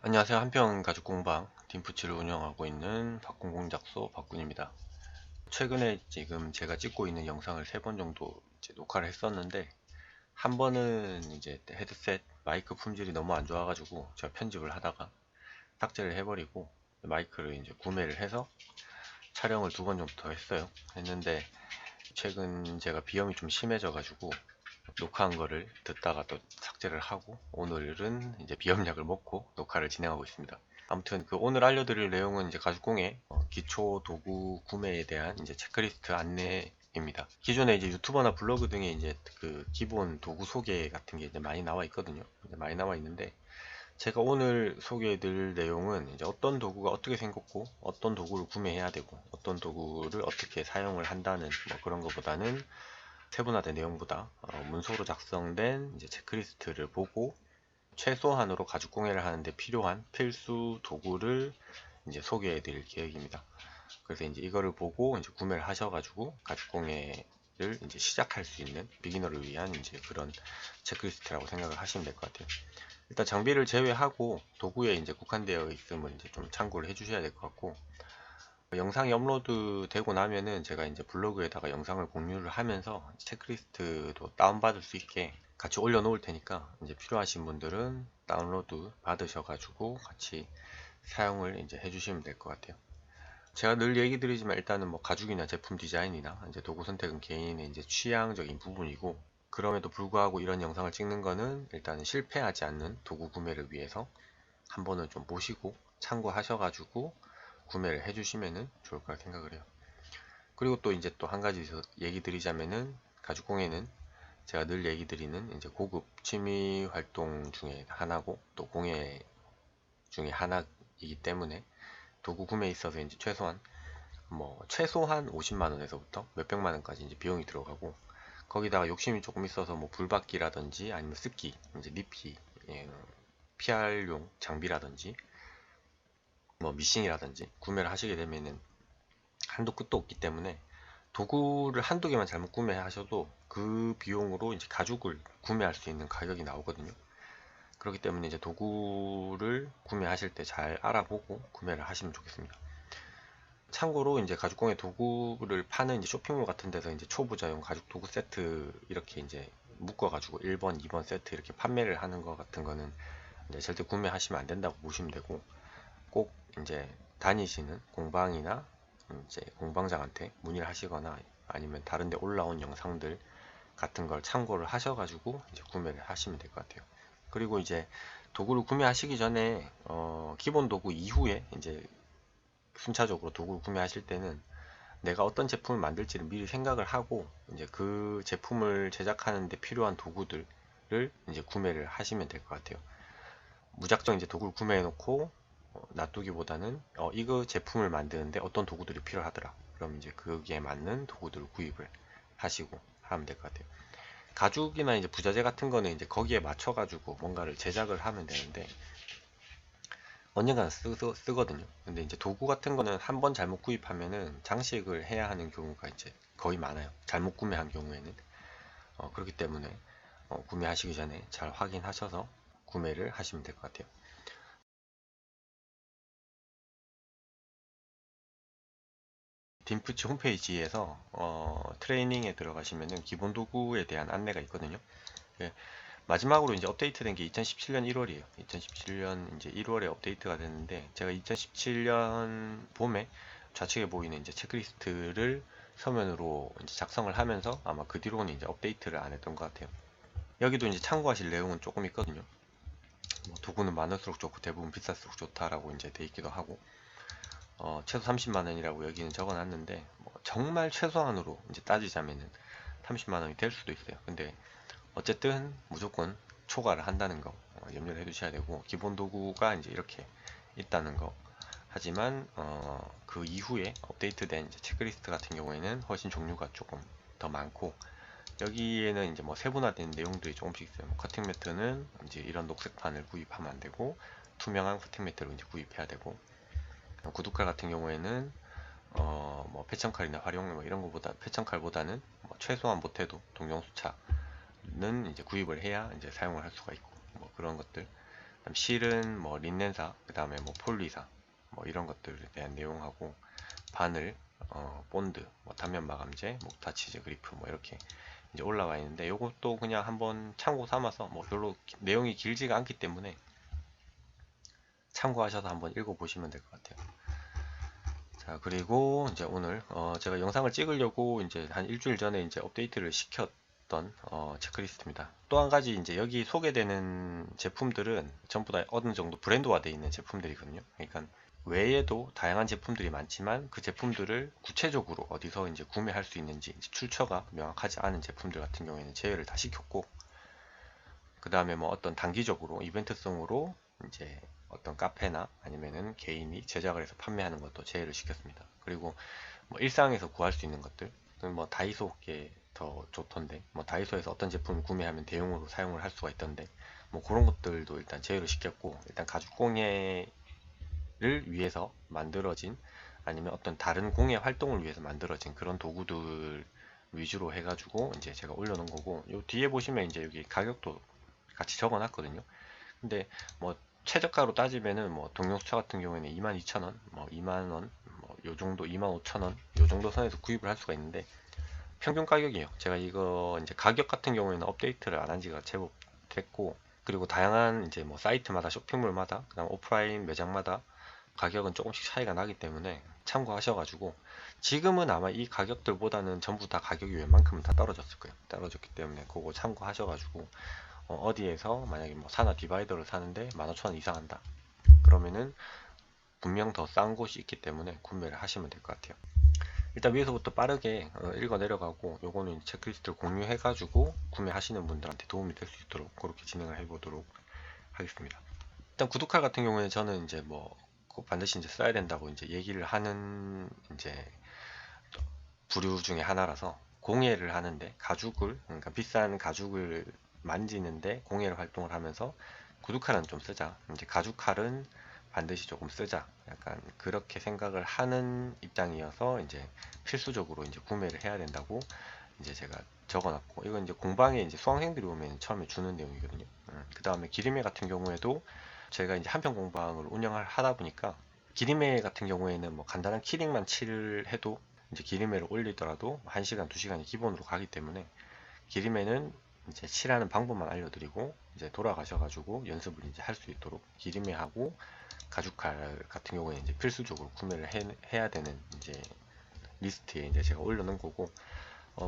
안녕하세요. 한평 가죽공방 딘푸츠를 운영하고 있는 박군공작소 박군입니다. 최근에 지금 제가 찍고 있는 영상을 3번 정도 이제 녹화를 했었는데, 한 번은 이제 헤드셋 마이크 품질이 너무 안 좋아가지고 제가 편집을 하다가 삭제를 해버리고 마이크를 이제 구매를 해서 촬영을 2번 정도 더 했는데, 최근 제가 비염이 좀 심해져가지고 녹화한 거를 듣다가 또 삭제를 하고, 오늘은 이제 비염약을 먹고 녹화를 진행하고 있습니다. 아무튼 그 오늘 알려드릴 내용은 이제 가죽공예 기초 도구 구매에 대한 이제 체크리스트 안내입니다. 기존에 이제 유튜버나 블로그 등에 이제 그 기본 도구 소개 같은 게 이제 많이 나와 있거든요. 이제 많이 나와 있는데, 제가 오늘 소개해드릴 내용은 이제 어떤 도구가 어떻게 생겼고, 어떤 도구를 구매해야 되고, 어떤 도구를 어떻게 사용을 한다는 뭐 그런 것보다는, 세분화된 내용보다 문서로 작성된 이제 체크리스트를 보고 최소한으로 가죽공예를 하는데 필요한 필수 도구를 이제 소개해 드릴 계획입니다. 그래서 이제 이거를 보고 이제 구매를 하셔가지고 가죽공예를 이제 시작할 수 있는 비기너를 위한 이제 그런 체크리스트라고 생각을 하시면 될 것 같아요. 일단 장비를 제외하고 도구에 이제 국한되어 있으면 이제 좀 참고를 해주셔야 될 것 같고, 영상이 업로드 되고 나면은 제가 이제 블로그에다가 영상을 공유를 하면서 체크리스트도 다운받을 수 있게 같이 올려놓을 테니까, 이제 필요하신 분들은 다운로드 받으셔가지고 같이 사용을 이제 해주시면 될 것 같아요. 제가 늘 얘기 드리지만, 일단은 뭐 가죽이나 제품 디자인이나 이제 도구 선택은 개인의 이제 취향적인 부분이고, 그럼에도 불구하고 이런 영상을 찍는 거는 일단은 실패하지 않는 도구 구매를 위해서 한 번은 좀 보시고 참고하셔가지고 구매를 해주시면 좋을 거라 생각을 해요. 그리고 또 이제 또 한 가지 더 얘기 드리자면은, 가죽공예는 제가 늘 얘기 드리는 이제 고급 취미 활동 중에 하나고 또 공예 중에 하나이기 때문에, 도구 구매에 있어서 이제 최소한 50만 원에서부터 몇백만 원까지 이제 비용이 들어가고, 거기다가 욕심이 조금 있어서 뭐 불받기라든지 아니면 습기, 이제 리피, 예, PR용 장비라든지 뭐 미싱이라든지 구매를 하시게 되면은 한도 끝도 없기 때문에, 도구를 한두 개만 잘못 구매하셔도 그 비용으로 이제 가죽을 구매할 수 있는 가격이 나오거든요. 그렇기 때문에 이제 도구를 구매하실 때 잘 알아보고 구매를 하시면 좋겠습니다. 참고로 이제 가죽공예 도구를 파는 이제 쇼핑몰 같은 데서 이제 초보자용 가죽 도구 세트 이렇게 이제 묶어가지고 1번, 2번 세트 이렇게 판매를 하는 것 같은 거는 이제 절대 구매하시면 안 된다고 보시면 되고, 꼭 이제 다니시는 공방이나 이제 공방장한테 문의를 하시거나 아니면 다른 데 올라온 영상들 같은 걸 참고를 하셔가지고 이제 구매를 하시면 될 것 같아요. 그리고 이제 도구를 구매하시기 전에 기본 도구 이후에 이제 순차적으로 도구를 구매하실 때는 내가 어떤 제품을 만들지를 미리 생각을 하고 이제 그 제품을 제작하는 데 필요한 도구들을 이제 구매를 하시면 될 것 같아요. 무작정 이제 도구를 구매해 놓고 놔두기보다는 이거 제품을 만드는데 어떤 도구들이 필요하더라, 그럼 이제 거기에 맞는 도구들을 구입을 하시고 하면 될 것 같아요. 가죽이나 이제 부자재 같은 거는 이제 거기에 맞춰 가지고 뭔가를 제작을 하면 되는데 언젠가는 쓰거든요. 근데 이제 도구 같은 거는 한번 잘못 구입하면은 장식을 해야 하는 경우가 이제 거의 많아요, 잘못 구매한 경우에는. 그렇기 때문에 구매하시기 전에 잘 확인하셔서 구매를 하시면 될 것 같아요. 딘푸치 홈페이지에서 트레이닝에 들어가시면은 기본 도구에 대한 안내가 있거든요. 예, 마지막으로 이제 업데이트된 게 2017년 1월이에요. 2017년 이제 1월에 업데이트가 됐는데, 제가 2017년 봄에 좌측에 보이는 이제 체크리스트를 서면으로 이제 작성을 하면서 아마 그 뒤로는 이제 업데이트를 안 했던 것 같아요. 여기도 이제 참고하실 내용은 조금 있거든요. 뭐 도구는 많을수록 좋고 대부분 비쌀수록 좋다라고 이제 돼 있기도 하고, 최소 30만 원이라고 여기는 적어놨는데, 뭐 정말 최소한으로 이제 따지자면은 30만 원이 될 수도 있어요. 근데 어쨌든 무조건 초과를 한다는 거 염려를 해두셔야 되고, 기본 도구가 이제 이렇게 있다는 거. 하지만 그 이후에 업데이트된 이제 체크리스트 같은 경우에는 훨씬 종류가 조금 더 많고, 여기에는 이제 뭐 세분화된 내용들이 조금씩 있어요. 뭐 커팅 매트는 이제 이런 녹색 판을 구입하면 안 되고, 투명한 커팅 매트를 이제 구입해야 되고, 구두칼 같은 경우에는 뭐 패천칼이나 활용 뭐 이런 거보다, 패천칼보다는 뭐 최소한 못해도 동정수차는 이제 구입을 해야 이제 사용을 할 수가 있고, 뭐 그런 것들. 그다음 실은 뭐 린넨사, 그 다음에 뭐 폴리사, 뭐 이런 것들에 대한 내용하고 바늘, 본드, 뭐 단면 마감재, 목타 치즈 그리프 뭐 이렇게 이제 올라와 있는데 요것도 그냥 한번 참고 삼아서 뭐 별로 내용이 길지가 않기 때문에 참고하셔서 한번 읽어보시면 될 것 같아요. 자, 그리고 이제 오늘 제가 영상을 찍으려고 이제 한 일주일 전에 이제 업데이트를 시켰던 체크리스트입니다. 또 한 가지 이제 여기 소개되는 제품들은 전부 다 어느 정도 브랜드화되어 있는 제품들이거든요. 그러니까 외에도 다양한 제품들이 많지만 그 제품들을 구체적으로 어디서 이제 구매할 수 있는지 이제 출처가 명확하지 않은 제품들 같은 경우에는 제외를 다 시켰고, 그 다음에 뭐 어떤 단기적으로 이벤트성으로 이제 어떤 카페나 아니면은 개인이 제작을 해서 판매하는 것도 제외를 시켰습니다. 그리고 뭐 일상에서 구할 수 있는 것들, 뭐 다이소께 더 좋던데, 뭐 다이소에서 어떤 제품을 구매하면 대용으로 사용을 할 수가 있던데, 뭐 그런 것들도 일단 제외를 시켰고, 일단 가죽 공예를 위해서 만들어진 아니면 어떤 다른 공예 활동을 위해서 만들어진 그런 도구들 위주로 해가지고 이제 제가 올려놓은 거고, 요 뒤에 보시면 이제 여기 가격도 같이 적어놨거든요. 근데 뭐 최저가로 따지면은 뭐 동명수차 같은 경우에는 22,000원, 뭐 2만원, 뭐 요 정도 25,000원 요 정도 선에서 구입을 할 수가 있는데 평균 가격이에요. 제가 이거 이제 가격 같은 경우에는 업데이트를 안 한 지가 제법 됐고, 그리고 다양한 이제 뭐 사이트마다 쇼핑몰마다 그다음 오프라인 매장마다 가격은 조금씩 차이가 나기 때문에 참고하셔가지고, 지금은 아마 이 가격들보다는 전부 다 가격이 웬만큼은 다 떨어졌을 거예요. 떨어졌기 때문에 그거 참고하셔가지고 어디에서 만약에 뭐 사나 디바이더를 사는데 15,000원 이상 한다 그러면은 분명 더 싼 곳이 있기 때문에 구매를 하시면 될 것 같아요. 일단 위에서부터 빠르게 읽어 내려가고 요거는 체크리스트를 공유해 가지고 구매하시는 분들한테 도움이 될 수 있도록 그렇게 진행을 해 보도록 하겠습니다. 일단 구두칼 같은 경우에는 저는 이제 뭐 꼭 반드시 이제 써야 된다고 이제 얘기를 하는 이제 부류 중에 하나라서, 공예를 하는데 가죽을, 그러니까 비싼 가죽을 만지는데 공예를 활동을 하면서 구두칼은 좀 쓰자, 이제 가죽칼은 반드시 조금 쓰자, 약간 그렇게 생각을 하는 입장이어서 이제 필수적으로 이제 구매를 해야 된다고 이제 제가 적어놨고, 이건 이제 공방에 이제 수강생들이 오면 처음에 주는 내용이거든요. 그 다음에 기림회 같은 경우에도 제가 이제 한편 공방을 운영을 하다 보니까 기림회 같은 경우에는 뭐 간단한 키링만 칠을 해도 이제 기림회를 올리더라도 1시간, 2시간이 기본으로 가기 때문에 기림회는 이제 칠하는 방법만 알려드리고 이제 돌아가셔가지고 연습을 이제 할 수 있도록 기림회하고 가죽칼 같은 경우에 이제 필수적으로 구매를 해야 되는 이제 리스트에 이제 제가 올려놓은 거고,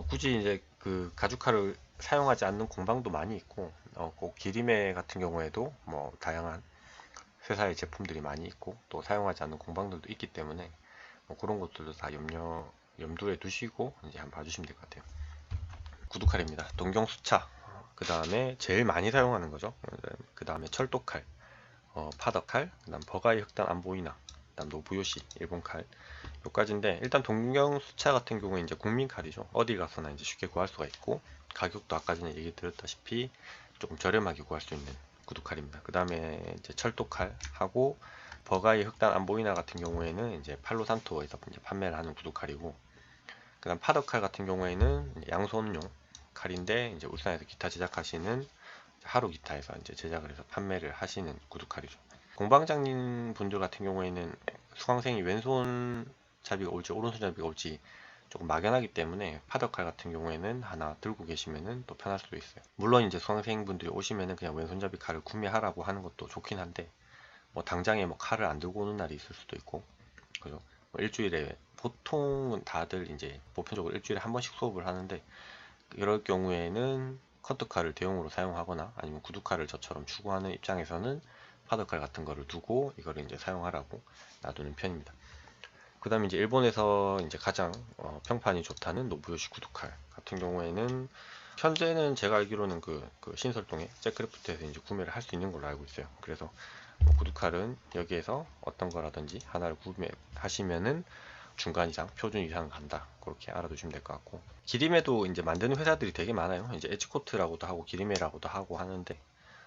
굳이 이제 그 가죽칼을 사용하지 않는 공방도 많이 있고, 꼭 기림회 같은 경우에도 뭐 다양한 회사의 제품들이 많이 있고 또 사용하지 않는 공방들도 있기 때문에 뭐 그런 것들도 다 염두에 두시고 이제 한번 봐주시면 될 것 같아요. 구두칼입니다. 동경수차, 그 다음에 제일 많이 사용하는 거죠. 그 다음에 철도칼, 파더칼, 그 다음 버가이 흑단 안보이나, 그 다음 노부요시 일본칼, 요까지인데, 일단 동경수차 같은 경우에 이제 국민칼이죠. 어디 가서나 이제 쉽게 구할 수가 있고, 가격도 아까 전에 얘기 드렸다시피 조금 저렴하게 구할 수 있는 구두칼입니다. 그 다음에 이제 철도칼하고 버가이 흑단 안보이나 같은 경우에는 이제 팔로산토에서 이제 판매를 하는 구두칼이고, 그 다음 파더칼 같은 경우에는 양손용 칼인데 이제 울산에서 기타 제작하시는 하루 기타에서 이제 제작을 해서 판매를 하시는 구두칼이죠. 공방장님 분들 같은 경우에는 수강생이 왼손 잡이가 올지 오른손 잡이가 올지 조금 막연하기 때문에 파더칼 같은 경우에는 하나 들고 계시면은 또 편할 수도 있어요. 물론 이제 수강생분들이 오시면은 그냥 왼손잡이 칼을 구매하라고 하는 것도 좋긴 한데, 뭐 당장에 뭐 칼을 안 들고 오는 날이 있을 수도 있고, 그죠? 뭐 일주일에 보통은 다들 이제 보편적으로 일주일에 한 번씩 수업을 하는데, 이럴 경우에는 커트칼을 대용으로 사용하거나 아니면 구두칼을 저처럼 추구하는 입장에서는 파더칼 같은 거를 두고 이거를 이제 사용하라고 놔두는 편입니다. 그 다음에 이제 일본에서 이제 가장 평판이 좋다는 노부요시 구두칼 같은 경우에는 현재는 제가 알기로는 그 신설동에 잭크래프트에서 이제 구매를 할 수 있는 걸로 알고 있어요. 그래서 뭐 구두칼은 여기에서 어떤 거라든지 하나를 구매하시면은 중간 이상, 표준 이상 간다. 그렇게 알아두시면 될 것 같고, 기림에도 이제 만드는 회사들이 되게 많아요. 이제 에치코트라고도 하고 기림에라고도 하고 하는데,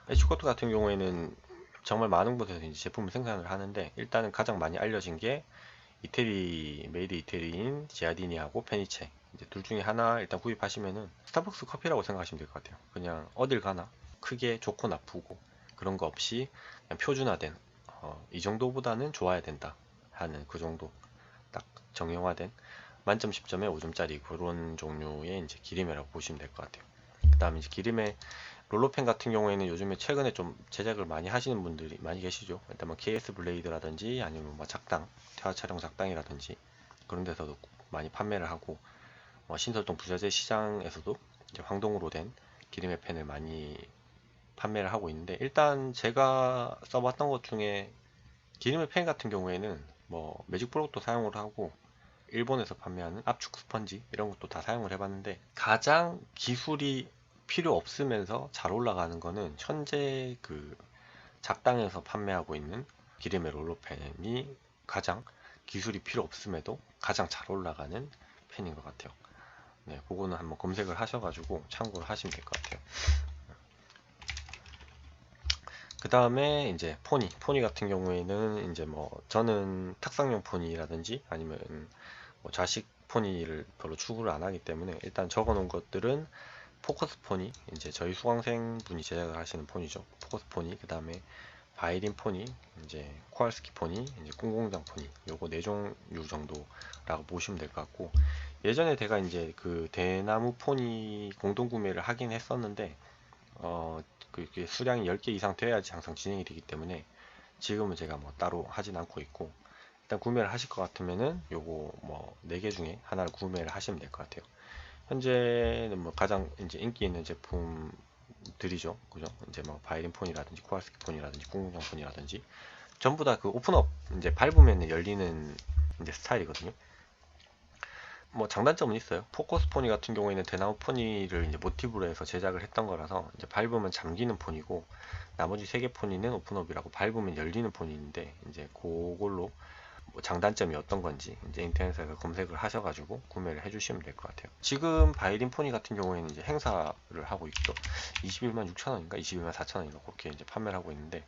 에치코트 같은 경우에는 정말 많은 곳에서 이제 제품을 생산을 하는데, 일단은 가장 많이 알려진 게 이태리, 메이드 이태리인 지아디니하고 페니체, 이제 둘 중에 하나 일단 구입하시면은 스타벅스 커피라고 생각하시면 될 것 같아요. 그냥 어딜 가나 크게 좋고 나쁘고 그런 거 없이 그냥 표준화된 이 정도보다는 좋아야 된다 하는 그 정도 딱 정형화된 만점 10점에 5점짜리 그런 종류의 이제 기림이라고 보시면 될 것 같아요. 그 다음에 이제 기림의 롤러펜 같은 경우에는 요즘에 최근에 좀 제작을 많이 하시는 분들이 많이 계시죠. 일단 뭐 KS 블레이드라든지 아니면 뭐 작당, 태화 촬영 작당이라든지 그런 데서도 많이 판매를 하고 신설동 부자재 시장에서도 이제 황동으로 된 기름의 펜을 많이 판매를 하고 있는데, 일단 제가 써봤던 것 중에 기름의 펜 같은 경우에는 뭐 매직 블록도 사용을 하고 일본에서 판매하는 압축 스펀지 이런 것도 다 사용을 해봤는데, 가장 기술이 필요 없으면서 잘 올라가는 거는 현재 그 작당에서 판매하고 있는 기름의 롤러펜이 가장 기술이 필요 없음에도 가장 잘 올라가는 펜인 것 같아요. 네, 그거는 한번 검색을 하셔가지고 참고를 하시면 될 것 같아요. 그 다음에 이제 포니 같은 경우에는 이제 뭐 저는 탁상용 포니라든지 아니면 뭐 좌식 포니를 별로 추구를 안 하기 때문에 일단 적어 놓은 것들은 포커스 포니, 이제 저희 수강생 분이 제작을 하시는 포니죠. 포커스 포니, 그 다음에 바이린 포니, 이제 코알스키 포니, 이제 꿍공장 포니, 요거 네 종류 정도라고 보시면 될 것 같고, 예전에 제가 이제 그 대나무 포니 공동 구매를 하긴 했었는데 그게 수량이 10개 이상 돼야지 항상 진행이 되기 때문에 지금은 제가 뭐 따로 하진 않고 있고, 일단 구매를 하실 것 같으면은 요거 뭐 4개 중에 하나를 구매를 하시면 될 것 같아요. 현재는 뭐 가장 이제 인기 있는 제품들이죠. 그죠? 이제 뭐 바이린 폰이라든지 코알스키 폰이라든지 꿍꿍장 폰이라든지 전부 다 그 오픈업 이제 밟으면 열리는 이제 스타일이거든요. 뭐 장단점은 있어요. 포커스 포니 같은 경우에는 대나무 포니를 이제 모티브로 해서 제작을 했던 거라서 이제 밟으면 잠기는 포니고, 나머지 3개 포니는 오픈업이라고 밟으면 열리는 포니인데, 이제 그걸로 뭐 장단점이 어떤 건지 이제 인터넷에서 검색을 하셔가지고 구매를 해주시면 될 것 같아요. 지금 바이린 포니 같은 경우에는 이제 행사를 하고 있죠. 21만 6천원인가 21만 4천원인가 그렇게 이제 판매를 하고 있는데,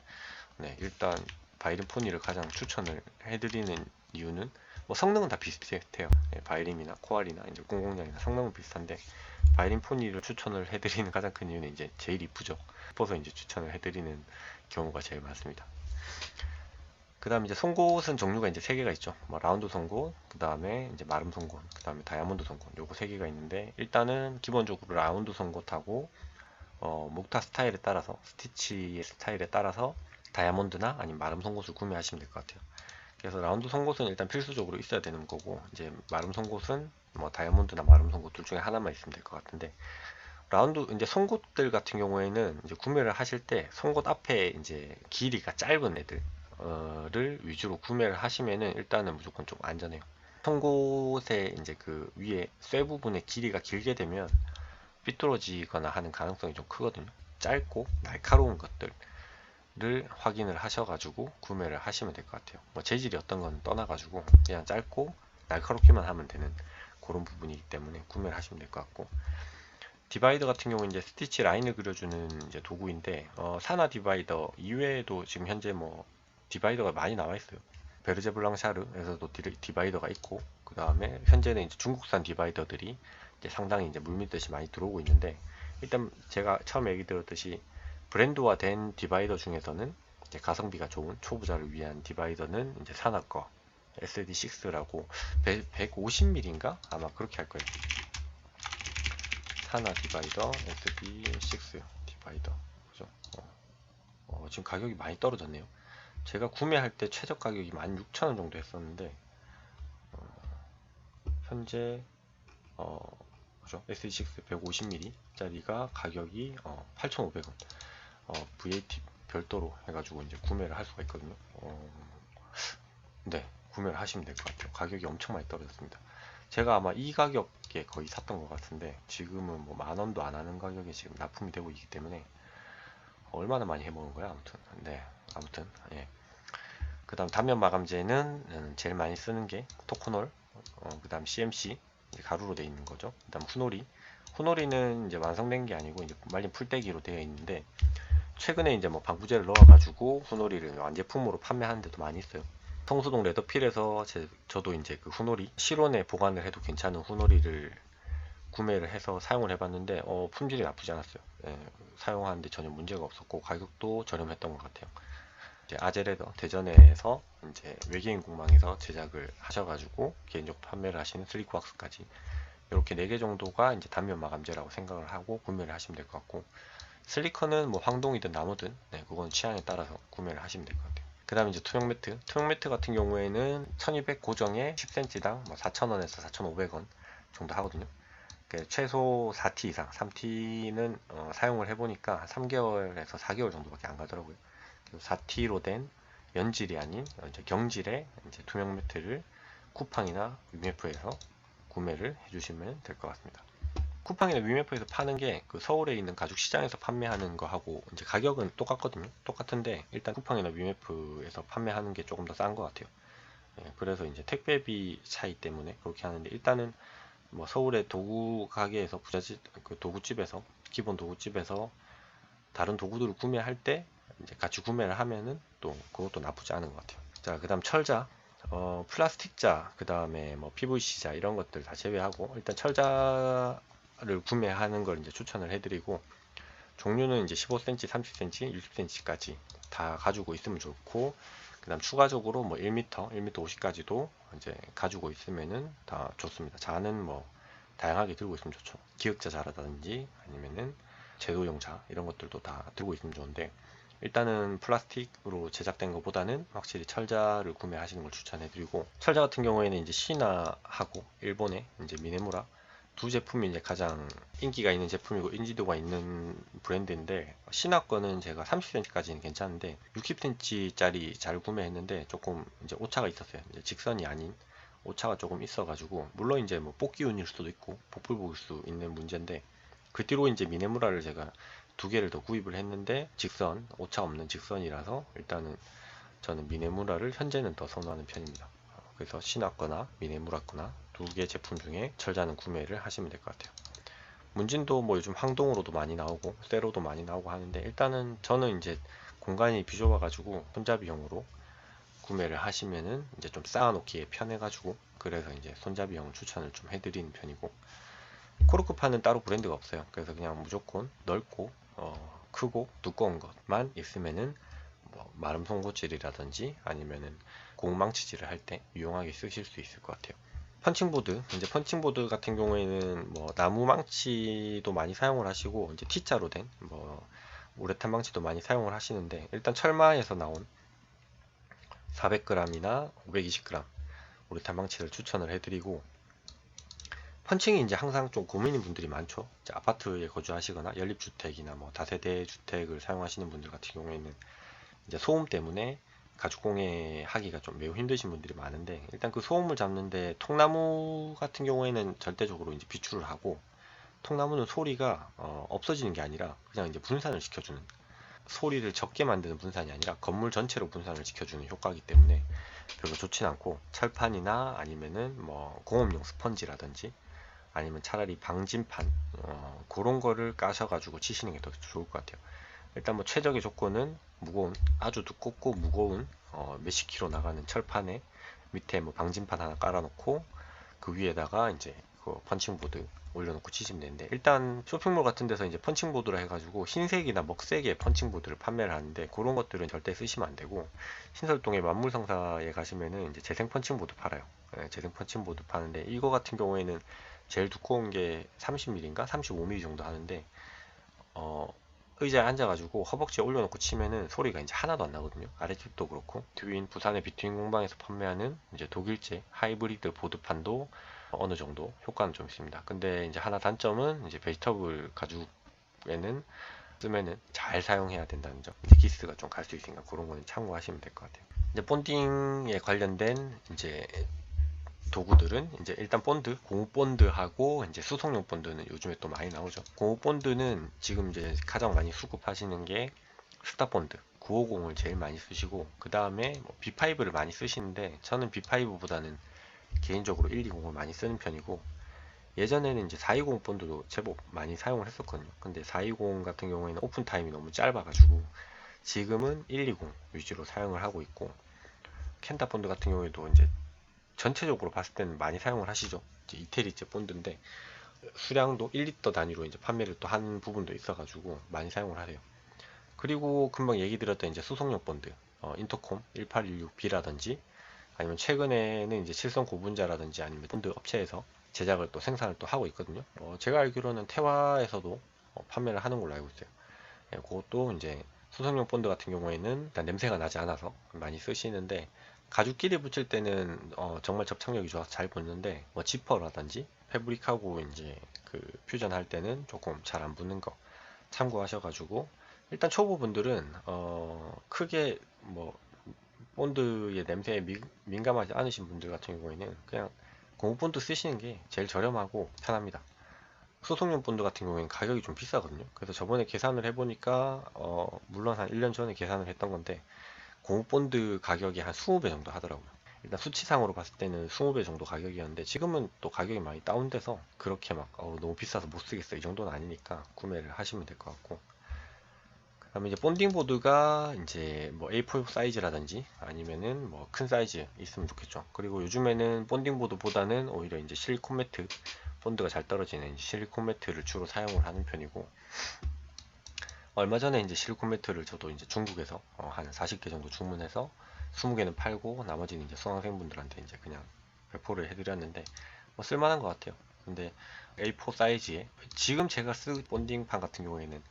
네, 일단 바이린 포니를 가장 추천을 해드리는 이유는 뭐 성능은 다 비슷해요. 네, 바이린이나 코알이나 이제 공공장이나 성능은 비슷한데, 바이린 포니를 추천을 해드리는 가장 큰 이유는 이제 제일 이쁘죠. 예뻐서 이제 추천을 해드리는 경우가 제일 많습니다. 그 다음에 이제 송곳은 종류가 이제 3개가 있죠. 뭐 라운드 송곳, 그 다음에 이제 마름 송곳, 그 다음에 다이아몬드 송곳, 요거 3개가 있는데, 일단은 기본적으로 라운드 송곳하고 목타 스타일에 따라서, 스티치의 스타일에 따라서 다이아몬드나 아니면 마름 송곳을 구매하시면 될 것 같아요. 그래서 라운드 송곳은 일단 필수적으로 있어야 되는 거고, 이제 마름 송곳은 뭐 다이아몬드나 마름 송곳 둘 중에 하나만 있으면 될 것 같은데, 라운드 이제 송곳들 같은 경우에는 이제 구매를 하실 때 송곳 앞에 이제 길이가 짧은 애들을 위주로 구매를 하시면은 일단은 무조건 좀 안전해요. 송곳의 이제 그 위에 쇠 부분의 길이가 길게 되면 삐뚤어지거나 하는 가능성이 좀 크거든요. 짧고 날카로운 것들을 확인을 하셔가지고 구매를 하시면 될 것 같아요. 뭐 재질이 어떤 건 떠나가지고 그냥 짧고 날카롭기만 하면 되는 그런 부분이기 때문에 구매를 하시면 될 것 같고, 디바이더 같은 경우는 이제 스티치 라인을 그려주는 이제 도구인데, 사나 디바이더 이외에도 지금 현재 뭐 디바이더가 많이 나와 있어요. 베르제 블랑샤르에서도 디바이더가 있고, 그 다음에 현재는 이제 중국산 디바이더들이 이제 상당히 이제 물밀듯이 많이 들어오고 있는데, 일단 제가 처음 얘기 들었듯이 브랜드화된 디바이더 중에서는 이제 가성비가 좋은 초보자를 위한 디바이더는 이제 사나 거 SD6라고 150mm인가 아마 그렇게 할 거예요. 사나 디바이더 SD6 디바이더, 그죠? 지금 가격이 많이 떨어졌네요. 제가 구매할 때 최저 가격이 16,000원 정도 했었는데, 현재 그죠? SD6 150mm 짜리가 가격이 8,500원, VAT 별도로 해가지고 이제 구매를 할 수가 있거든요. 네, 구매를 하시면 될 것 같아요. 가격이 엄청 많이 떨어졌습니다. 제가 아마 이 가격에 거의 샀던 것 같은데, 지금은 뭐 만원도 안 하는 가격에 지금 납품이 되고 있기 때문에 얼마나 많이 해먹은 거야. 아무튼 네, 아무튼 예. 그 다음 단면 마감재는 제일 많이 쓰는 게 토코놀, 그 다음 CMC 이제 가루로 되어 있는 거죠. 그 다음 후노리는 이제 완성된 게 아니고 이제 말린 풀떼기로 되어 있는데, 최근에 이제 뭐 방부제를 넣어가지고 후노리를 완제품으로 판매하는 데도 많이 있어요. 성수동 레더필에서 저도 이제 그 후노리 실온에 보관을 해도 괜찮은 후노리를 구매를 해서 사용을 해봤는데 품질이 나쁘지 않았어요. 예, 사용하는데 전혀 문제가 없었고 가격도 저렴했던 것 같아요. 이제 아제레더 대전에서 이제 외계인 공방에서 제작을 하셔가지고 개인적 판매를 하시는 슬리크왁스까지 이렇게 4개 정도가 이제 단면 마감재라고 생각을 하고 구매를 하시면 될 것 같고, 슬리커는 뭐 황동이든 나무든 그건 취향에 따라서 구매를 하시면 될 것 같아요. 그 다음에 이제 투명 매트 같은 경우에는 1200 고정에 10cm당 뭐 4,000원에서 4,500원 정도 하거든요. 최소 4T 이상, 3T는 사용을 해보니까 3개월에서 4개월 정도밖에 안 가더라고요. 4T로 된 연질이 아닌 이제 경질의 이제 투명 매트를 쿠팡이나 위메프에서 구매를 해주시면 될 것 같습니다. 쿠팡이나 위메프에서 파는 게 그 서울에 있는 가죽 시장에서 판매하는 거하고 이제 가격은 똑같거든요. 똑같은데 일단 쿠팡이나 위메프에서 판매하는 게 조금 더 싼 것 같아요. 그래서 이제 택배비 차이 때문에 그렇게 하는데, 일단은 뭐 서울의 도구 가게에서 부잣집 그 도구집에서 기본 도구집에서 다른 도구들을 구매할 때 이제 같이 구매를 하면은 또 그것도 나쁘지 않은 것 같아요. 자, 그다음 철자, 플라스틱자, 그다음에 뭐 PVC자 이런 것들 다 제외하고 일단 철자를 구매하는 걸 이제 추천을 해드리고, 종류는 이제 15cm, 30cm, 60cm까지 다 가지고 있으면 좋고, 그다음 추가적으로 뭐 1m, 1m 50까지도 이제 가지고 있으면은 다 좋습니다. 자는 뭐 다양하게 들고 있으면 좋죠. 기역자 자라든지 아니면은 제도용자 이런 것들도 다 들고 있으면 좋은데, 일단은 플라스틱으로 제작된 것보다는 확실히 철자를 구매하시는 걸 추천해드리고, 철자 같은 경우에는 이제 시나하고 일본의 이제 미네무라 두 제품이 이제 가장 인기가 있는 제품이고 인지도가 있는 브랜드인데, 시나 거는 제가 30cm까지는 괜찮은데 60cm짜리 잘 구매했는데 조금 이제 오차가 있었어요. 이제 직선이 아닌 오차가 조금 있어가지고, 물론 이제 뭐 뽑기운일 수도 있고 복불복일 수 있는 문제인데, 그 뒤로 이제 미네무라를 제가 2개를 더 구입을 했는데 직선, 오차 없는 직선이라서 일단은 저는 미네무라를 현재는 더 선호하는 편입니다. 그래서 시나 거나 미네무라 거나 2개 제품 중에 철자는 구매를 하시면 될 것 같아요. 문진도 뭐 요즘 항동으로도 많이 나오고 세로도 많이 나오고 하는데, 일단은 저는 이제 공간이 비좁아가지고 손잡이형으로 구매를 하시면은 이제 좀 쌓아놓기에 편해가지고, 그래서 이제 손잡이형을 추천을 좀 해드리는 편이고, 코르크판은 따로 브랜드가 없어요. 그래서 그냥 무조건 넓고 크고 두꺼운 것만 있으면은 뭐 마름 송고질이라든지 아니면은 공망치질을 할 때 유용하게 쓰실 수 있을 것 같아요. 펀칭보드, 이제 펀칭보드 같은 경우에는 뭐 나무 망치도 많이 사용을 하시고 이제 T자로 된 뭐 우레탄 망치도 많이 사용을 하시는데, 일단 철마에서 나온 400g이나 520g 우레탄 망치를 추천을 해드리고, 펀칭이 이제 항상 좀 고민인 분들이 많죠. 이제 아파트에 거주하시거나 연립주택이나 뭐 다세대 주택을 사용하시는 분들 같은 경우에는 이제 소음 때문에 가죽공예 하기가 좀 매우 힘드신 분들이 많은데, 일단 그 소음을 잡는데 통나무 같은 경우에는 절대적으로 이제 비추를 하고, 통나무는 소리가 없어지는 게 아니라 그냥 이제 분산을 시켜주는, 소리를 적게 만드는 분산이 아니라 건물 전체로 분산을 시켜주는 효과이기 때문에 별로 좋진 않고, 철판이나 아니면은 뭐 공업용 스펀지라든지 아니면 차라리 방진판 그런 거를 까셔가지고 치시는 게 더 좋을 것 같아요. 일단 뭐 최적의 조건은 무거운, 아주 두껍고 무거운 몇십 킬로 나가는 철판에 밑에 뭐 방진판 하나 깔아놓고 그 위에다가 이제 그 펀칭보드 올려놓고 치시면 되는데, 일단 쇼핑몰 같은 데서 이제 펀칭보드라 해가지고 흰색이나 먹색의 펀칭보드를 판매를 하는데, 그런 것들은 절대 쓰시면 안 되고, 신설동의 만물상사에 가시면은 이제 재생 펀칭보드 팔아요. 재생 펀칭보드 파는데, 이거 같은 경우에는 제일 두꺼운 게 30mm인가 35mm 정도 하는데, 의자에 앉아가지고 허벅지에 올려놓고 치면은 소리가 이제 하나도 안 나거든요. 아래쪽도 그렇고, 부산의 비트윈 공방에서 판매하는 이제 독일제 하이브리드 보드판도 어느 정도 효과는 좀 있습니다. 근데 이제 하나 단점은 이제 베지터블 가죽에는 쓰면은 잘 사용해야 된다는 점, 이제 기스가 좀 갈 수 있으니까 그런 거는 참고하시면 될 것 같아요. 이제 본딩에 관련된 이제 도구들은 이제 일단 본드, 고무 본드하고 이제 수송용 본드는 요즘에 또 많이 나오죠. 고무 본드는 지금 이제 가장 많이 수급하시는 게 스타 본드 950을 제일 많이 쓰시고, 그 다음에 뭐 B5를 많이 쓰시는데, 저는 B5보다는 개인적으로 120을 많이 쓰는 편이고, 예전에는 이제 420 본드도 제법 많이 사용을 했었거든요. 근데 420 같은 경우에는 오픈 타임이 너무 짧아가지고 지금은 120 위주로 사용을 하고 있고, 켄타 본드 같은 경우에도 이제 전체적으로 봤을 때는 많이 사용을 하시죠. 이제 이태리제 본드인데 수량도 1리터 단위로 이제 판매를 또 한 부분도 있어가지고 많이 사용을 하세요. 그리고 금방 얘기 드렸던 이제 수송용 본드, 인터콤 1816B라든지 아니면 최근에는 이제 칠성 고분자라든지 아니면 본드 업체에서 제작을 또 생산을 또 하고 있거든요. 제가 알기로는 태화에서도 판매를 하는 걸로 알고 있어요. 예, 그것도 이제 수성용 본드 같은 경우에는 일단 냄새가 나지 않아서 많이 쓰시는데, 가죽끼리 붙일 때는 정말 접착력이 좋아서 잘 붙는데, 뭐 지퍼라든지 패브릭하고 이제 그 퓨전 할 때는 조금 잘 안 붙는 거 참고하셔가지고, 일단 초보분들은 크게 뭐 본드의 냄새에 민감하지 않으신 분들 같은 경우에는 그냥 고무 본드 쓰시는 게 제일 저렴하고 편합니다. 소속용 본드 같은 경우에는 가격이 좀 비싸거든요. 그래서 저번에 계산을 해보니까 물론 한 1년 전에 계산을 했던 건데 고무 본드 가격이 한 20배 정도 하더라고요. 일단 수치상으로 봤을 때는 20배 정도 가격이었는데, 지금은 또 가격이 많이 다운돼서 그렇게 막 너무 비싸서 못 쓰겠어 이 정도는 아니니까 구매를 하시면 될 것 같고, 그다음에 이제 본딩 보드가 이제 뭐 A4 사이즈라든지 아니면은 뭐 큰 사이즈 있으면 좋겠죠. 그리고 요즘에는 본딩 보드보다는 오히려 이제 실리콘 매트, 본드가 잘 떨어지는 이제 실리콘 매트를 주로 사용을 하는 편이고, 얼마 전에 이제 실리콘 매트를 저도 이제 중국에서 한 40개 정도 주문해서 20개는 팔고 나머지는 이제 수강생분들한테 이제 그냥 배포를 해드렸는데 뭐 쓸만한 것 같아요. 근데 A4 사이즈에 지금 제가 쓰는 본딩판 같은 경우에는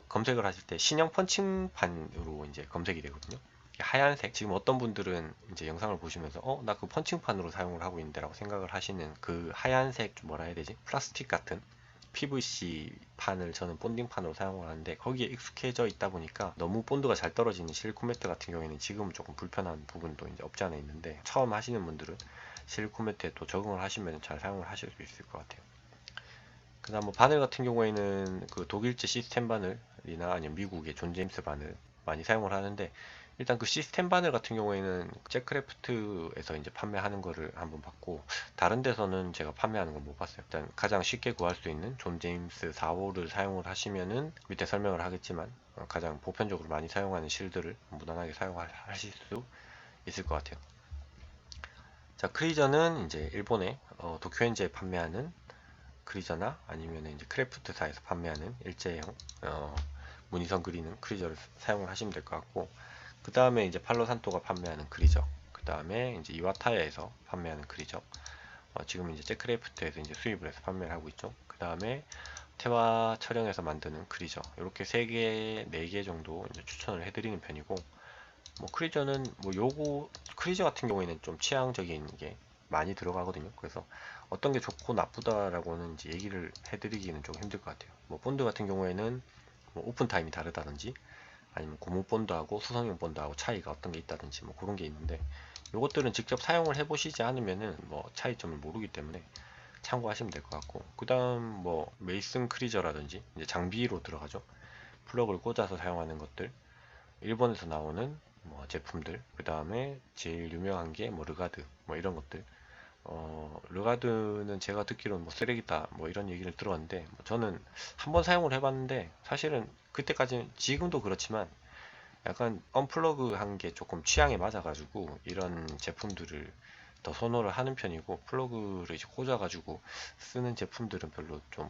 검색을 하실 때 신형 펀칭판으로 이제 검색이 되거든요. 하얀색, 지금 어떤 분들은 이제 영상을 보시면서 나 그 펀칭판으로 사용을 하고 있는데 라고 생각을 하시는 그 하얀색, 좀 뭐라 해야 되지? 플라스틱 같은 PVC 판을 저는 본딩판으로 사용을 하는데, 거기에 익숙해져 있다 보니까 너무 본드가 잘 떨어지는 실리콘 매트 같은 경우에는 지금은 조금 불편한 부분도 이제 없지 않아 있는데, 처음 하시는 분들은 실리콘 매트에 또 적응을 하시면 잘 사용을 하실 수 있을 것 같아요. 그 다음 뭐 바늘 같은 경우에는 그 독일제 시스템 바늘이나 아니면 미국의 존 제임스 바늘 많이 사용을 하는데, 일단 그 시스템 바늘 같은 경우에는 잭크래프트에서 이제 판매하는 거를 한번 봤고, 다른 데서는 제가 판매하는 건 못 봤어요. 일단 가장 쉽게 구할 수 있는 존 제임스 4호를 사용을 하시면은 밑에 설명을 하겠지만 가장 보편적으로 많이 사용하는 실들을 무난하게 사용하실 수 있을 것 같아요. 자, 크리저는 이제 일본의 도쿄엔지에 판매하는 크리저나 아니면 이제 크래프트사에서 판매하는 일제형 무늬선 그리는 크리저를 사용을 하시면 될 것 같고, 그 다음에 이제 팔로산토가 판매하는 크리저, 그 다음에 이제 이와타야에서 판매하는 크리저, 지금 이제 잭크래프트에서 이제 수입을 해서 판매를 하고 있죠. 그 다음에 태화 촬영에서 만드는 크리저, 이렇게 3개, 4개 정도 이제 추천을 해드리는 편이고, 뭐 크리저는 뭐 요거 크리저 같은 경우에는 좀 취향적인 게 많이 들어가거든요. 그래서 어떤 게 좋고 나쁘다라고는 이제 얘기를 해드리기는 좀 힘들 것 같아요. 뭐 본드 같은 경우에는 뭐 오픈 타임이 다르다든지 아니면 고무 본드하고 수성용 본드하고 차이가 어떤 게 있다든지 뭐 그런 게 있는데, 요것들은 직접 사용을 해보시지 않으면은 뭐 차이점을 모르기 때문에 참고하시면 될 것 같고, 그 다음 뭐 메이슨 크리저라든지 이제 장비로 들어가죠. 플러그를 꽂아서 사용하는 것들, 일본에서 나오는 뭐 제품들, 그 다음에 제일 유명한 게 뭐 르가드 뭐 이런 것들. 르가드는 제가 듣기로는 뭐 쓰레기다 뭐 이런 얘기를 들었는데, 뭐 저는 한번 사용을 해봤는데 사실은 그때까지는, 지금도 그렇지만 약간 언플러그 한 게 조금 취향에 맞아가지고 이런 제품들을 더 선호를 하는 편이고, 플러그를 이제 꽂아가지고 쓰는 제품들은 별로 좀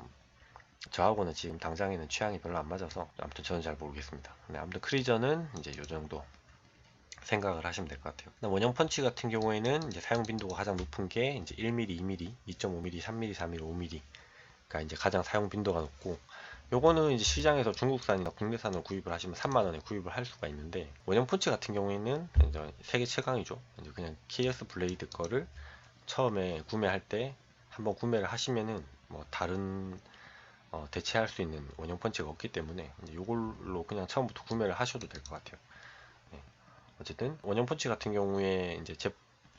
저하고는 지금 당장에는 취향이 별로 안 맞아서 아무튼 저는 잘 모르겠습니다. 네, 아무튼 크리저는 이제 요 정도 생각을 하시면 될 것 같아요. 원형 펀치 같은 경우에는 이제 사용 빈도가 가장 높은 게 이제 1mm, 2mm, 2.5mm, 3mm, 4mm, 5mm가 이제 가장 사용 빈도가 높고, 요거는 이제 시장에서 중국산이나 국내산으로 구입을 하시면 3만원에 구입을 할 수가 있는데, 원형 펀치 같은 경우에는 이제 세계 최강이죠. 이제 그냥 KS 블레이드 거를 처음에 구매할 때 한번 구매를 하시면은 뭐 다른 대체할 수 있는 원형 펀치가 없기 때문에 이제 요걸로 그냥 처음부터 구매를 하셔도 될 것 같아요. 네. 어쨌든 원형 펀치 같은 경우에 이제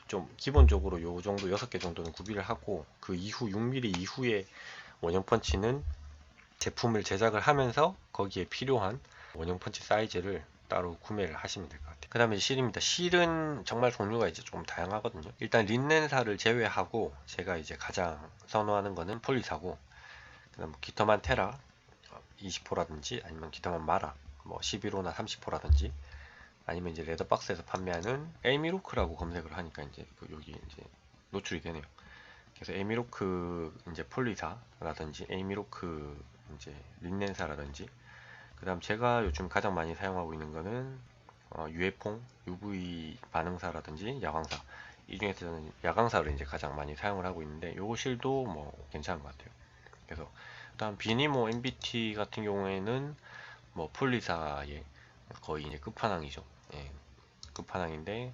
좀 기본적으로 요 정도 6개 정도는 구비를 하고, 그 이후 6mm 이후에 원형 펀치는 제품을 제작을 하면서 거기에 필요한 원형 펀치 사이즈를 따로 구매를 하시면 될 것 같아요. 그 다음에 실입니다. 실은 정말 종류가 이제 좀 다양하거든요. 일단 린넨사를 제외하고 제가 이제 가장 선호하는 거는 폴리사고, 그다음 뭐 기터만 테라 20호라든지 아니면 기터만 마라 뭐 11호나 30호라든지, 아니면 이제 레더박스에서 판매하는 에이미로크라고 검색을 하니까 이제 여기 이제 노출이 되네요. 그래서 에이미로크 이제 폴리사라든지 에이미로크 이제 린넨사라든지, 그 다음 제가 요즘 가장 많이 사용하고 있는 거는 UFO, UV 반응사라든지 야광사, 이 중에서는 야광사를 이제 가장 많이 사용을 하고 있는데 요 실도 뭐 괜찮은 것 같아요. 그래서 일단 비니모 MBT 같은 경우에는 뭐 폴리사의 거의 이제 끝판왕이죠. 예, 끝판왕인데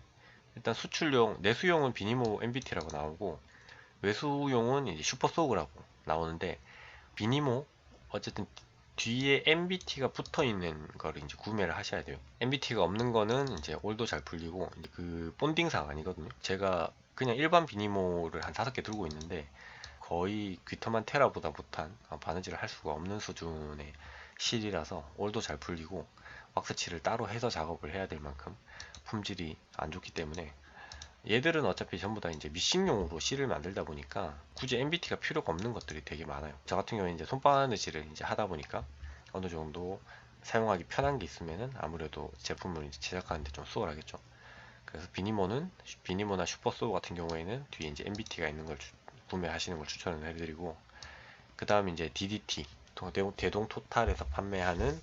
일단 수출용, 내수용은 비니모 MBT라고 나오고 외수용은 이제 슈퍼소그라고 나오는데 비니모 어쨌든 뒤에 MBT가 붙어 있는 거를 이제 구매를 하셔야 돼요. MBT가 없는 거는 이제 올도 잘 풀리고 그 본딩상 아니거든요. 제가 그냥 일반 비니모를 한 5개 들고 있는데 거의 귀터만 테라보다 못한 바느질을 할 수가 없는 수준의 실이라서 올도 잘 풀리고 왁스칠을 따로 해서 작업을 해야 될 만큼 품질이 안 좋기 때문에 얘들은 어차피 전부 다 이제 미싱용으로 실을 만들다 보니까 굳이 MBT가 필요가 없는 것들이 되게 많아요. 저 같은 경우에 이제 손바느질을 이제 하다 보니까 어느 정도 사용하기 편한 게 있으면은 아무래도 제품을 이제 제작하는데 좀 수월하겠죠. 그래서 비니모나 슈퍼소우 같은 경우에는 뒤에 이제 MBT가 있는 걸 구매하시는 걸 추천을 해드리고, 그 다음 이제 DDT 대동 토탈에서 판매하는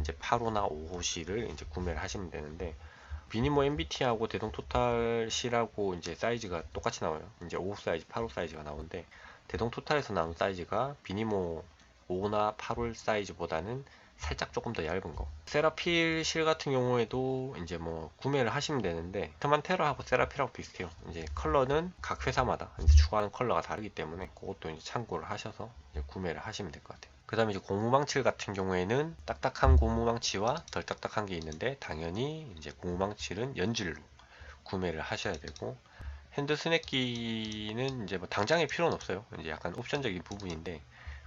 이제 8호나 5호 실을 이제 구매를 하시면 되는데 비니모 MBT하고 대동 토탈 실하고 이제 사이즈가 똑같이 나와요. 이제 5호 사이즈, 8호 사이즈가 나오는데 대동 토탈에서 나온 사이즈가 비니모 5나 8호 사이즈보다는 살짝 조금 더 얇은 거. 세라필 실 같은 경우에도 이제 뭐 구매를 하시면 되는데 트만테라하고 세라필하고 비슷해요. 이제 컬러는 각 회사마다 이제 추가하는 컬러가 다르기 때문에 그것도 이제 참고를 하셔서 이제 구매를 하시면 될 것 같아요. 그 다음에 이제 고무망칠 같은 경우에는 딱딱한 고무망치와 덜 딱딱한 게 있는데 당연히 이제 고무망칠은 연질로 구매를 하셔야 되고, 핸드 스냅기는 이제 뭐 당장의 필요는 없어요. 이제 약간 옵션적인 부분인데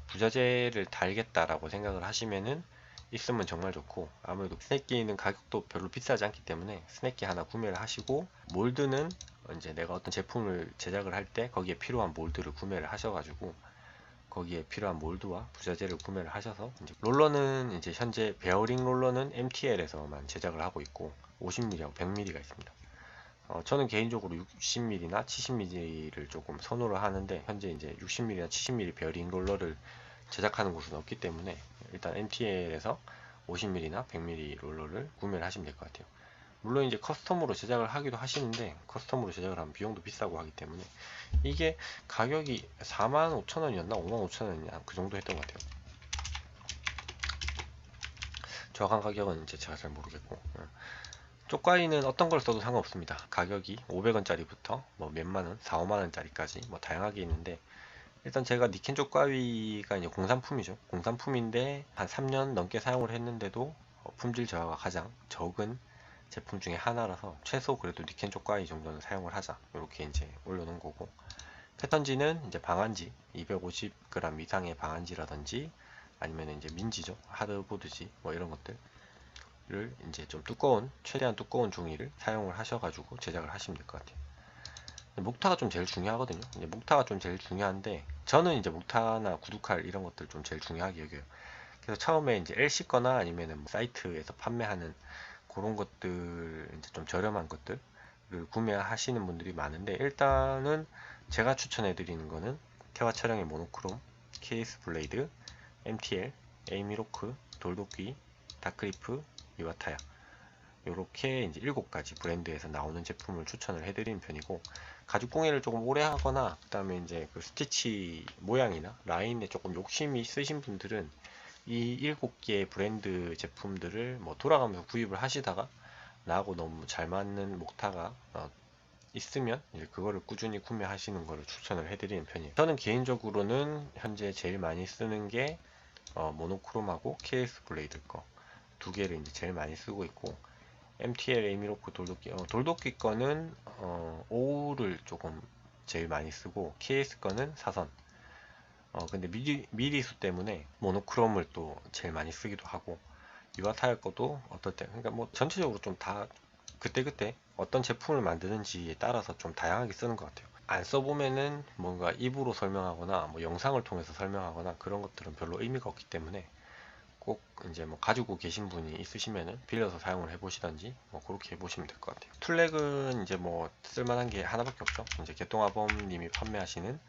부자재를 달겠다라고 생각을 하시면은 있으면 정말 좋고, 아무래도 스냅기는 가격도 별로 비싸지 않기 때문에 스냅기 하나 구매를 하시고, 몰드는 이제 내가 어떤 제품을 제작을 할 때 거기에 필요한 몰드를 구매를 하셔가지고 거기에 필요한 몰드와 부자재를 구매를 하셔서, 이제 롤러는 이제 현재 베어링 롤러는 MTL에서만 제작을 하고 있고 50mm하고 100mm가 있습니다. 저는 개인적으로 60mm나 70mm를 조금 선호를 하는데 현재 이제 60mm나 70mm 베어링 롤러를 제작하는 곳은 없기 때문에 일단 MTL에서 50mm나 100mm 롤러를 구매를 하시면 될 것 같아요. 물론 이제 커스텀으로 제작을 하기도 하시는데 커스텀으로 제작을 하면 비용도 비싸고 하기 때문에 이게 가격이 45,000원이었나 55,000원이냐 그 정도 했던 것 같아요. 정확한 가격은 이제 제가 잘 모르겠고, 쪽과이는 어떤 걸 써도 상관없습니다. 가격이 500원짜리부터 뭐 몇만원, 4, 5만원짜리까지 뭐 다양하게 있는데, 일단 제가 니켄 쪽과위가 이제 공산품이죠. 공산품인데 한 3년 넘게 사용을 했는데도 품질 저하가 가장 적은 제품 중에 하나라서 최소 그래도 니켄 쪽과위 정도는 사용을 하자 이렇게 이제 올려놓은 거고, 패턴지는 이제 방한지 250g 이상의 방한지라든지 아니면 이제 민지죠, 하드보드지 뭐 이런 것들을 이제 좀 두꺼운, 최대한 두꺼운 종이를 사용을 하셔가지고 제작을 하시면 될 것 같아요. 목타가 좀 제일 중요하거든요. 이제 목타가 좀 제일 중요한데 저는 이제 목타나 구두칼 이런 것들 좀 제일 중요하게 여겨요. 그래서 처음에 이제 LC 거나 아니면은 뭐 사이트에서 판매하는 그런 것들, 이제 좀 저렴한 것들을 구매하시는 분들이 많은데, 일단은 제가 추천해 드리는 거는 태화 촬영의 모노크롬, KS 블레이드, MTL, 에이미로크, 돌도끼, 다크리프, 이와타야, 요렇게 이제 7가지 브랜드에서 나오는 제품을 추천을 해드리는 편이고, 가죽 공예를 조금 오래 하거나 그 다음에 이제 그 스티치 모양이나 라인에 조금 욕심이 있으신 분들은 이 7개의 브랜드 제품들을 뭐 돌아가면서 구입을 하시다가 나하고 너무 잘 맞는 목타가 있으면 이제 그거를 꾸준히 구매하시는 거를 추천을 해드리는 편이에요. 저는 개인적으로는 현재 제일 많이 쓰는 게 모노크롬하고 KS 블레이드 거 두 개를 이제 제일 많이 쓰고 있고, MTL 에이미로크 돌도끼 거는 5를 조금 제일 많이 쓰고 KS 거는 사선. 근데 미리수 때문에 모노크롬을 또 제일 많이 쓰기도 하고, 유아타일 것도 어떨 때, 그러니까 뭐 전체적으로 좀 다 그때그때 어떤 제품을 만드는지에 따라서 좀 다양하게 쓰는 것 같아요. 안 써보면은 뭔가 입으로 설명하거나 뭐 영상을 통해서 설명하거나 그런 것들은 별로 의미가 없기 때문에 꼭 이제 뭐 가지고 계신 분이 있으시면은 빌려서 사용을 해보시던지 뭐 그렇게 해보시면 될 것 같아요. 툴렉은 이제 뭐 쓸만한 게 하나밖에 없죠. 이제 개똥아범님이 판매하시는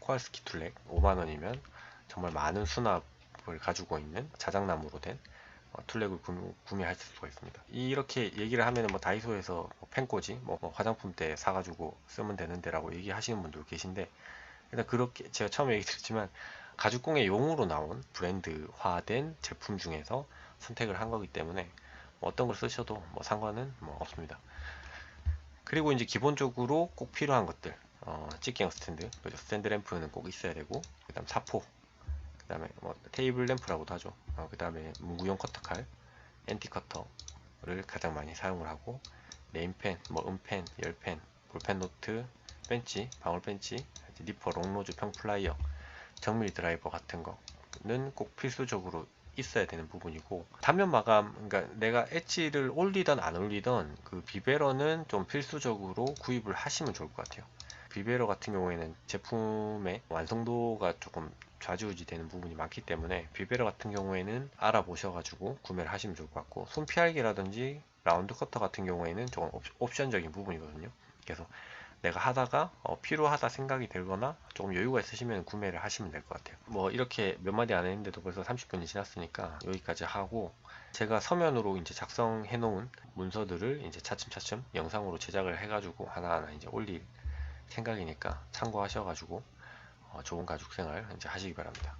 코알스키 툴렉 5만원이면 정말 많은 수납을 가지고 있는 자작나무로 된 툴렉을 구매하실 수가 있습니다. 이렇게 얘기를 하면은 뭐 다이소에서 뭐 펜꽂이, 뭐 화장품 때 사가지고 쓰면 되는데 라고 얘기하시는 분들 계신데, 일단 그렇게 제가 처음에 얘기 드렸지만 가죽공예 용으로 나온 브랜드화된 제품 중에서 선택을 한 거기 때문에 뭐 어떤 걸 쓰셔도 뭐 상관은 뭐 없습니다. 그리고 이제 기본적으로 꼭 필요한 것들, 찍경 스탠드, 그죠? 스탠드 램프는 꼭 있어야 되고, 그 다음 사포, 그 다음에 뭐 테이블 램프라고도 하죠. 그 다음에 문구용 커터칼, 엔티 커터를 가장 많이 사용을 하고, 네임펜, 뭐 음펜, 열펜, 볼펜 노트, 벤치, 방울 벤치, 니퍼, 롱노즈, 평 플라이어, 정밀 드라이버 같은 거는 꼭 필수적으로 있어야 되는 부분이고, 단면 마감, 그러니까 내가 엣지를 올리던 안 올리던 그 비베러는 좀 필수적으로 구입을 하시면 좋을 것 같아요. 비베러 같은 경우에는 제품의 완성도가 조금 좌지우지 되는 부분이 많기 때문에 비베러 같은 경우에는 알아보셔가지고 구매를 하시면 좋을 것 같고, 손피알기라든지 라운드 커터 같은 경우에는 조금 옵션적인 부분이거든요. 그래서 내가 하다가 필요하다 생각이 들거나 조금 여유가 있으시면 구매를 하시면 될 것 같아요. 뭐 이렇게 몇 마디 안 했는데도 벌써 30분이 지났으니까 여기까지 하고, 제가 서면으로 이제 작성해 놓은 문서들을 이제 차츰차츰 영상으로 제작을 해가지고 하나하나 이제 올릴 생각이니까 참고하셔가지고 좋은 가죽 생활 이제 하시기 바랍니다.